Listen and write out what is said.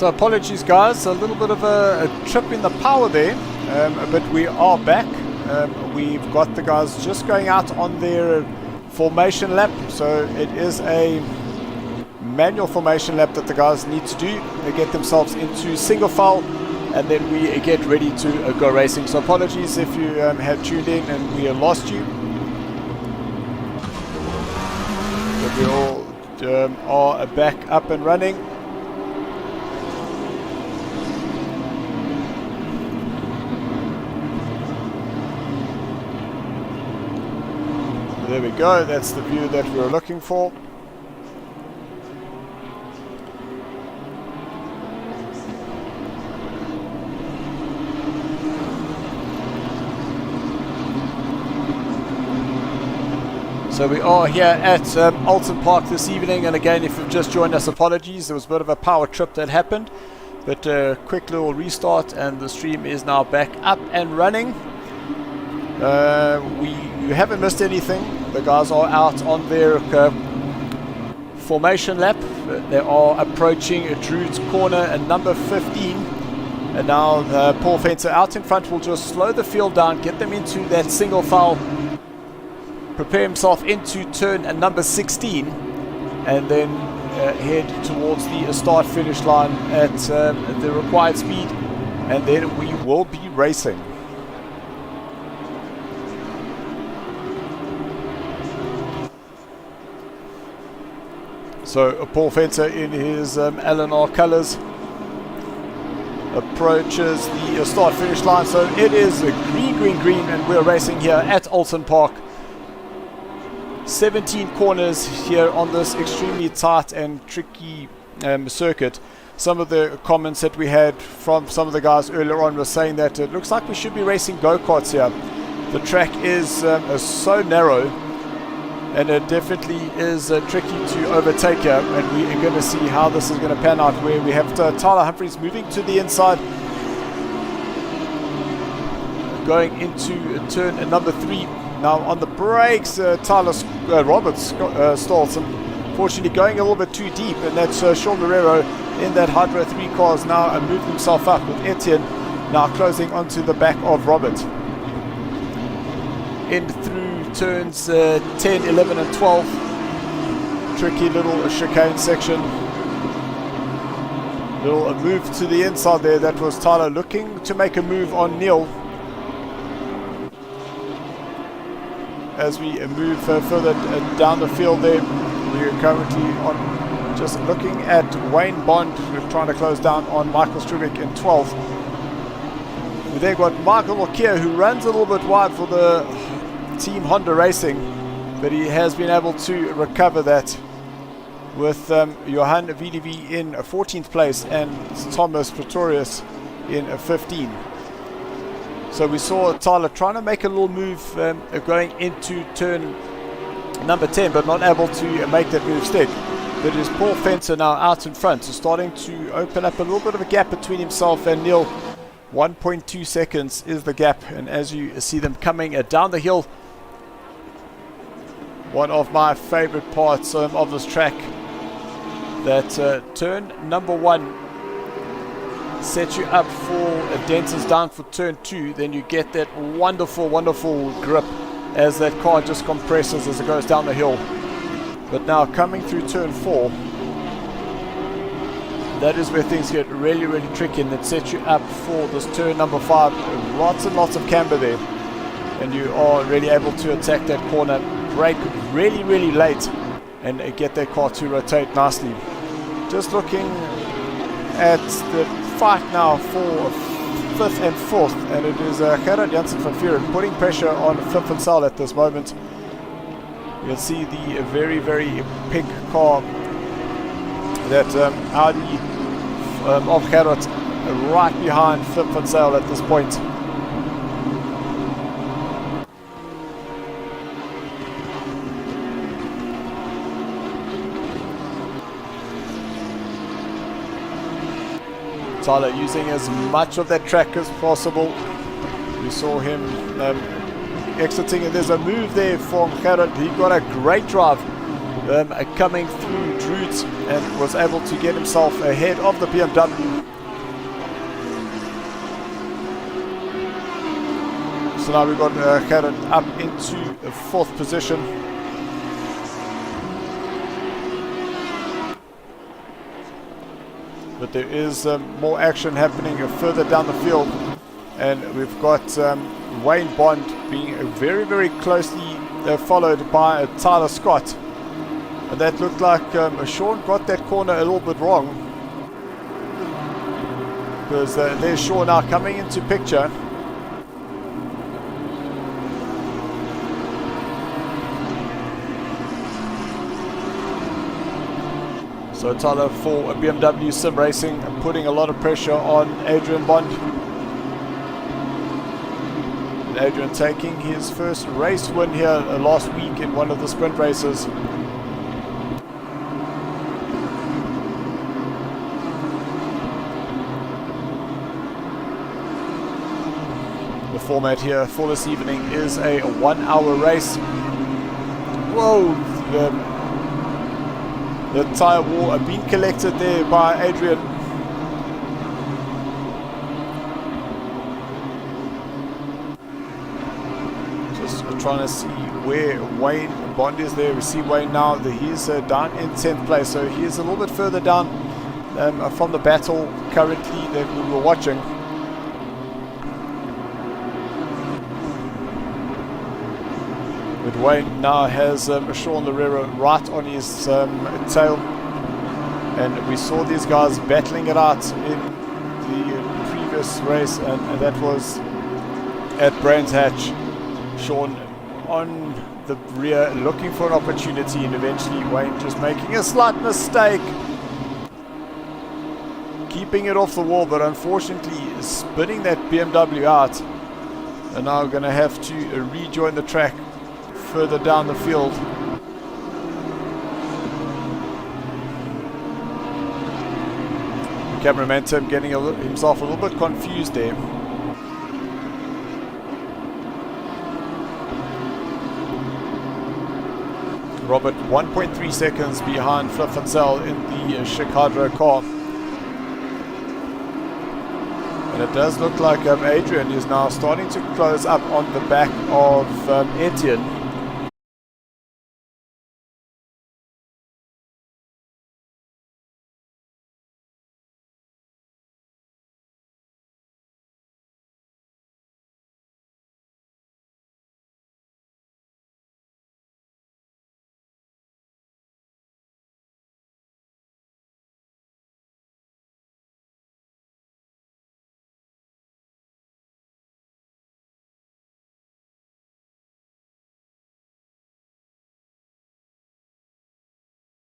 So apologies guys, a little bit of a trip in the power there, but we are back. We've got the guys just going out on their formation lap, so it is a manual formation lap that the guys need to do. They get themselves into single file and then we get ready to go racing. So apologies if you have tuned in and we lost you, but we all are back up and running. There we go, that's the view that we were looking for. So we are here at Alton Park this evening, and again, if you've just joined us, apologies, there was a bit of a power trip that happened, but a quick little restart and the stream is now back up and running. You haven't missed anything. The guys are out on their formation lap. They are approaching Druid's corner at number 15, and now Paul Fencer out in front will just slow the field down, get them into that single file, prepare himself into turn at number 16, and then head towards the start finish line at the required speed, and then we will be racing. So Paul Fencer in his LNR colours approaches the start finish line. So it is a green, and we're racing here at Alton Park. 17 corners here on this extremely tight and tricky circuit. Some of the comments that we had from some of the guys earlier on were saying that it looks like we should be racing go-karts here. The track is so narrow, and it definitely is tricky to overtake here, and we are going to see how this is going to pan out, where we have Tyler Humphries moving to the inside, going into turn number 3. Now on the brakes, Tyler Roberts stalls, unfortunately going a little bit too deep, and that's Sean Marrero in that Hydro 3 car has now moved himself up, with Etienne now closing onto the back of Robert. In through turns 10, 11 and 12, tricky little chicane section. Little move to the inside there, that was Tyler looking to make a move on Neil. As we move further down the field there, we are currently on just looking at Wayne Bond, we're trying to close down on Michael Strubick in 12th. We then got Michael Lokia, who runs a little bit wide for the Team Honda Racing, but he has been able to recover that with Johan VDV in 14th place and Thomas Pretorius in 15. So we saw Tyler trying to make a little move going into turn number 10, but not able to make that move stick. But it is Paul Fencer now out in front, so starting to open up a little bit of a gap between himself and Neil. 1.2 seconds is the gap, and as you see them coming down the hill, one of my favorite parts of this track, that turn number 1 sets you up for denters down for turn 2, then you get that wonderful grip as that car just compresses as it goes down the hill. But now coming through turn 4, that is where things get really tricky, and it sets you up for this turn number 5. Lots and lots of camber there, and you are really able to attack that corner, brake really late, and get that car to rotate nicely. Just looking at the fight now for 5th and 4th, and it is Gerard Janssen van Vuren putting pressure on Flip van Zyl at this moment. You'll see the very pink car, that Audi of Gerard, right behind Flip van Zyl at this point. Tyler using as much of that track as possible. We saw him exiting, and there's a move there from Gerard. He got a great drive coming through Druids and was able to get himself ahead of the BMW. So now we've got Gerrit up into a 4th position. But there is more action happening further down the field, and we've got Wayne Bond being very, very closely followed by Tyler Scott. And that looked like Sean got that corner a little bit wrong, because there's Sean now coming into picture. So Tyler for BMW Sim Racing putting a lot of pressure on Adrian Bond. And Adrian taking his first race win here last week in one of the sprint races. The format here for this evening is a 1-hour race. Whoa! The tyre wall being collected there by Adrian. Just trying to see where Wayne Bond is there. We see Wayne now, he's down in 10th place, so he is a little bit further down from the battle currently that we were watching. But Wayne now has Sean Lerera right on his tail, and we saw these guys battling it out in the previous race, and that was at Brands Hatch. Sean on the rear looking for an opportunity, and eventually Wayne just making a slight mistake, keeping it off the wall, but unfortunately spinning that BMW out, and now we're going to have to rejoin the track further down the field. Cameraman Tim getting himself a little bit confused there. Robert 1.3 seconds behind Flip van Zyl in the Chicago car. And it does look like Adrian is now starting to close up on the back of Etienne.